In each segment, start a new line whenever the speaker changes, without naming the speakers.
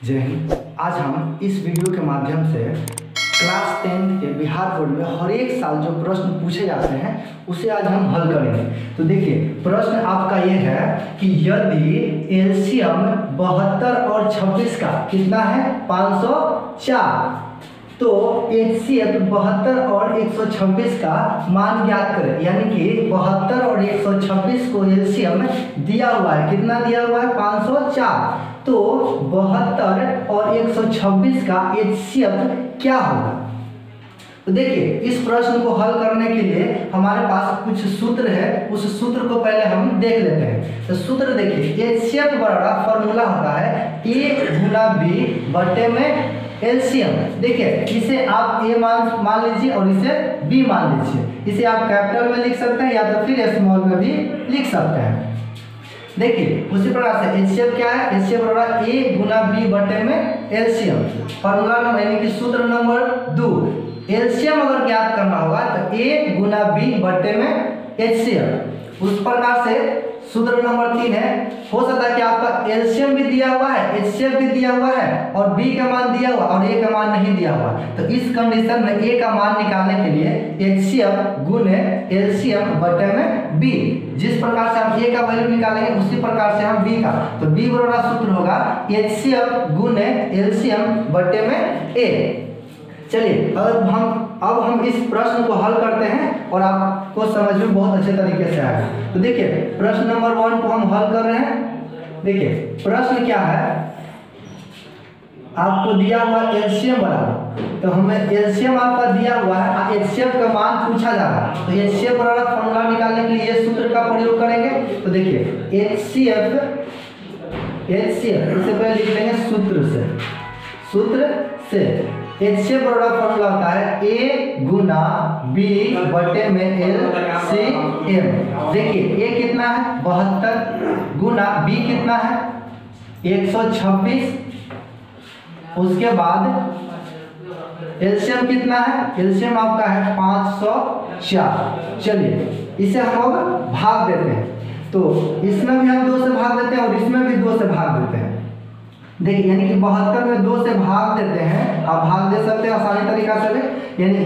जय हिंद। आज हम इस वीडियो के माध्यम से क्लास 10 के बिहार बोर्ड में हर एक साल जो प्रश्न पूछे जाते हैं उसे आज हम हल करेंगे। तो देखिए प्रश्न आपका ये है कि यदि एलसीएम 72 और 26 का कितना है 504, तो एचसीएफ 72 और 126 का मान ज्ञात करें। यानी कि 72 और 126 को एलसीएम दिया हुआ है, कितना दिया हुआ है 504, तो 72 और 126 का एचसीएफ क्या होगा। तो देखिए इस प्रश्न को हल करने के लिए हमारे पास कुछ सूत्र है, उस सूत्र को पहले हम देख लेते हैं। तो सूत्र देखिए, एचसीएफ बड़ा फॉर्मूला होता है ए गुना बी बटे में एलसीएम। देखिए इसे आप ए मान लीजिए और इसे बी मान लीजिए। इसे आप कैपिटल में लिख सकते हैं या तो फिर स्मॉल में भी लिख सकते हैं। देखिए उसी प्रकार से एचसीएफ क्या है, एचसीएफ बराबर ए गुना बी बटे में एलसीएम। फॉर्मूला नंबर यानी कि सूत्र नंबर 2, एलसीएम अगर ज्ञात करना होगा तो ए गुना बी बटे में एचसीएफ। उस प्रकार से सूत्र नंबर 3 है, हो सकता है कि आपका एलसीएम भी दिया हुआ है, एचसीएफ भी दिया हुआ है और बी का मान दिया हुआ और ए का मान नहीं दिया हुआ। तो इस कंडीशन में ए का मान निकालने के लिए एचसीएफ गुने एलसीएम बटे में बी, जिस प्रकार से हम ए का वैल्यू निकालेंगे उसी प्रकार से हम बी का, तो बी बराबर सूत्र होगा एचसीएफ गुने एलसीएम बटे में ए। चलिए अब हम इस प्रश्न को हल करते हैं और आपको समझ में बहुत अच्छे तरीके से आएगा। तो देखिए प्रश्न नंबर 1 को हम हल कर रहे हैं। देखिए प्रश्न क्या है, आपको दिया हुआ एलसीएम बराबर, तो हमें एलसीएम आपका दिया हुआ है, एचसीएफ का मान पूछा जा रहा है। तो एचसीएफ बराबर फॉर्मूला निकालने के लिए ये सूत्र का प्रयोग करेंगे। तो देखिए एचसीएफ इससे पहले लिख लेंगे सूत्र से एचसीएफ बराबर फॉर्मूला होता है ए गुना बी बटे में एलसीएम। देखिए ए कितना है 72 गुना बी कितना है 126, उसके बाद एलसीएम कितना है, एलसीएम आपका है 504। चलिए इसे हम अब भाग देते हैं, तो इसमें भी हम 2 से भाग देते हैं और इसमें भी 2 से भाग देते हैं। देखिए यानी कि 72 में 2 से भाग देते हैं, आप भाग दे सकते हैं आसानी तरीका से भी, यानी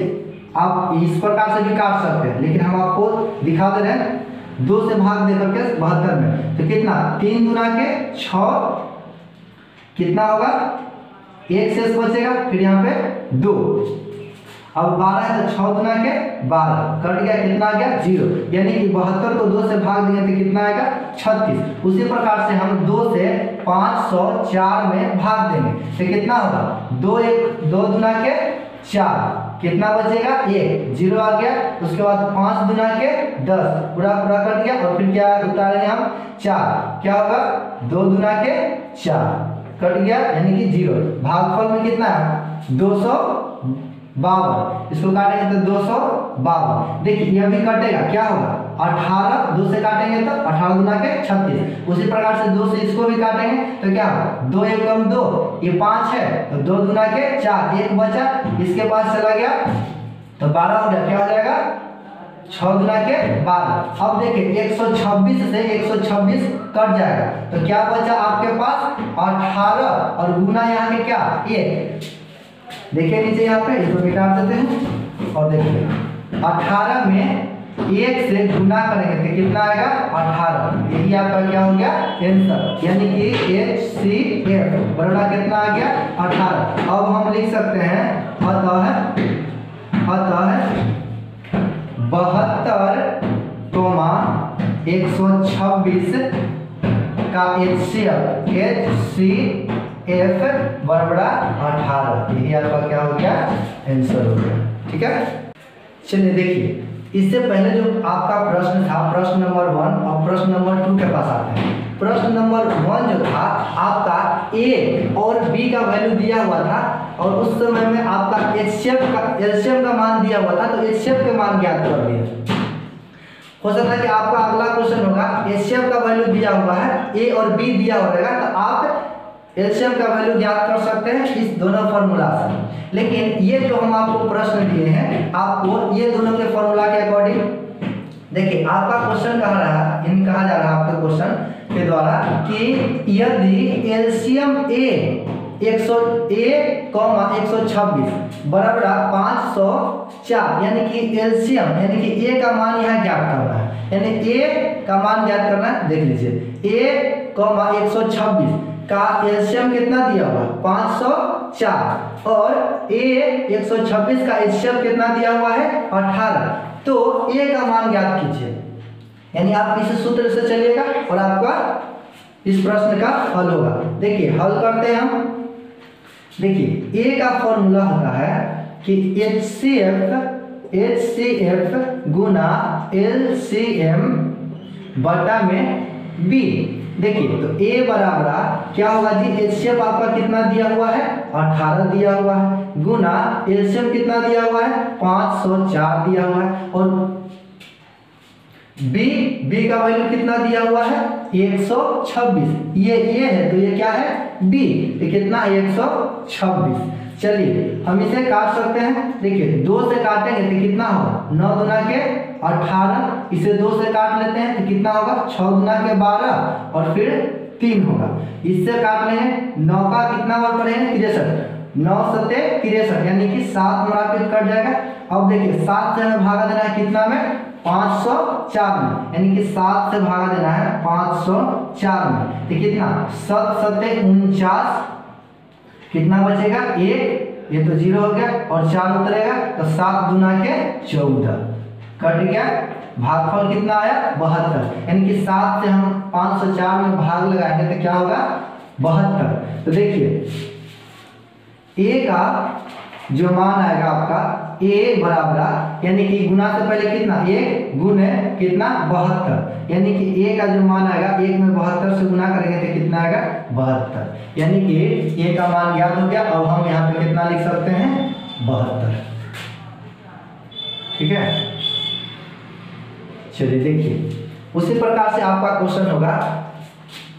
आप इस प्रकार से भी काट सकते हैं, लेकिन हम आपको दिखा दे रहे हैं 2 से भाग दे करके 72 में। तो कितना 3 गुना के 6, कितना होगा 1 शेष बचेगा, फिर यहाँ पे 2, अब 12 है तो 6 गुना के 12 कट गया, कितना आ गया 0। यानी कि 72 को 2 से भाग देंगे तो कितना आएगा 36। उसी प्रकार से हम 2 से 504 में भाग देंगे तो कितना होगा 2 गुना के 4, कितना बचेगा 1, 0 आ गया। उसके बाद 5 गुना के 10 पूरा कट गया और फिर क्या उतारेंगे हम 4, क्या होगा 2 गुना के 4 कट गया यानी कि 0। भागफल में कितना है 252, इसको काटेंगे तो 252। देखिए यह भी कटेगा, क्या होगा 18, 2 से काटेंगे तो 18 गुना के 36। उसी प्रकार से 2 से इसको भी काटेंगे तो क्या होगा 2 1 कम 2, ये 5 है तो 2 गुना के 4, 1 बचा, इसके पास चला गया तो 12 हो गया, क्या हो जाएगा 6 गुना के 12। अब देखिए 126 से 126 कट जाएगा तो क्या बचा आपके पास 18 और गुना यहाँ के क्या 1। देखिए नीचे यहाँ पे इसको मिटा देते हैं और देखिए 18 में 1 से गुना करेंगे तो कितना आएगा 18। यही आपका क्या हो गया आंसर, यानी कि एचसीएफ बराबर कितना आ गया 18। अब हम लिख सकते हैं अतः 72, 126 का एचसीएफ बराबर 18। यही आपका क्या हो गया आंसर हो गया। ठीक है, चलिए देखिए इससे पहले जो आपका प्रश्न था प्रश्न नंबर 1 और प्रश्न नंबर 2 के पास आते हैं। प्रश्न नंबर 1 जो था आपका ए और बी का वैल्यू दिया हुआ था और उस समय में आपका एलसीएम का मान दिया हुआ था, तो एचसीएफ के मान ज्ञात कर दिया। हो सकता है कि आपका अगला क्वेश्चन होगा एचसीएफ का वैल्यू दिया हुआ है, ए और बी दिया हुआ रहेगा, तो आप एलसीएम का वैल्यू ज्ञात कर सकते हैं इस दोनों फार्मूला से। लेकिन ये जो हम आपको प्रश्न दिए हैं, आपको ये दोनों के फार्मूला के अकॉर्डिंग देखिए आपका क्वेश्चन कहा जा रहा है आपके क्वेश्चन के द्वारा कि यदि एलसीएम ए 126 बराबर 504, यानी कि एलसीएम यानी कि ए का मान यहाँ ज्ञात करना है, यानी ए का मान ज्ञात करना है। देख लीजिए a, 126 का एलसीएम कितना दिया हुआ 504 और a 126 का एलसीएम कितना दिया हुआ है 18। तो a का मान ज्ञात कीजिए, यानी आप इस सूत्र से चलिएगा और आपका इस प्रश्न का हल होगा। देखिए हल करते हैं हम। देखिए a का फॉर्मूला होता है कि HCF गुना LCM बटा में b। देखिए तो a बराबर क्या होगा जी, HCF आपका कितना दिया हुआ है 18 दिया हुआ है, गुना LCM कितना दिया हुआ है 504 दिया हुआ है, और b का वैल्यू कितना दिया हुआ है 126। ये है तो ये क्या है b, तो कितना 126। चलिए हम इसे काट सकते हैं। देखिए 2 से काटेंगे तो कितना होगा 9 दूना के 18, इसे 2 से काट लेते हैं तो कितना होगा 6 दूना के 12 और फिर 3 होगा। इससे काट लेंगे 9 का कितना बार पढ़ेंगे 63, 9 सत्ते 63 यानी कि 7 मुराफिक कट जाएगा। अब देखिए 7 से हमें भागा देना है कितना में 504 में, यानी कि 7 से भागा देना है 504 में, तो कितना 7 सत्ते 49, कितना बचेगा 1, ये तो 0 हो गया और 4 उतरेगा तो 7 दूना के 14 कट गया। भागफल कितना आया 72, यानी कि 7 से हम 504 में भाग लगाएंगे तो क्या होगा 72। तो देखिए a का जो मान आएगा आपका a बराबर, यानी कि गुना से पहले कितना 1 गुने कितना 72, यानी कि a का जो मान आएगा 1 में 72 से गुना करेंगे तो कितना आएगा 72, यानी कि a का मान ज्ञात हो गया। अब हम यहाँ पे कितना लिख सकते हैं 72। ठीक है, चलिए देखिए उसी प्रकार से आपका क्वेश्चन होगा।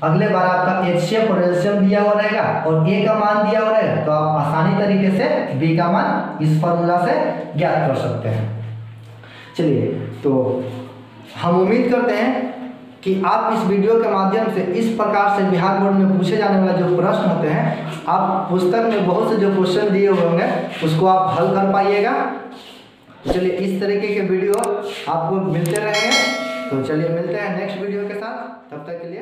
अगले बार आपका HCF और LCM दिया हुआ रहेगा और a का मान दिया हुआ रहेगा, तो आप आसानी तरीके से b का मान इस फॉर्मूला से ज्ञात कर सकते हैं। चलिए तो हम उम्मीद करते हैं कि आप इस वीडियो के माध्यम से इस प्रकार से बिहार बोर्ड में पूछे जाने वाले जो प्रश्न होते हैं, आप पुस्तक में बहुत से जो क्वेश्चन दिए हुए होंगे उसको आप हल कर पाइएगा। चलिए इस तरीके के वीडियो आपको मिलते रहेंगे, तो चलिए मिलते हैं नेक्स्ट वीडियो के साथ, तब तक के लिए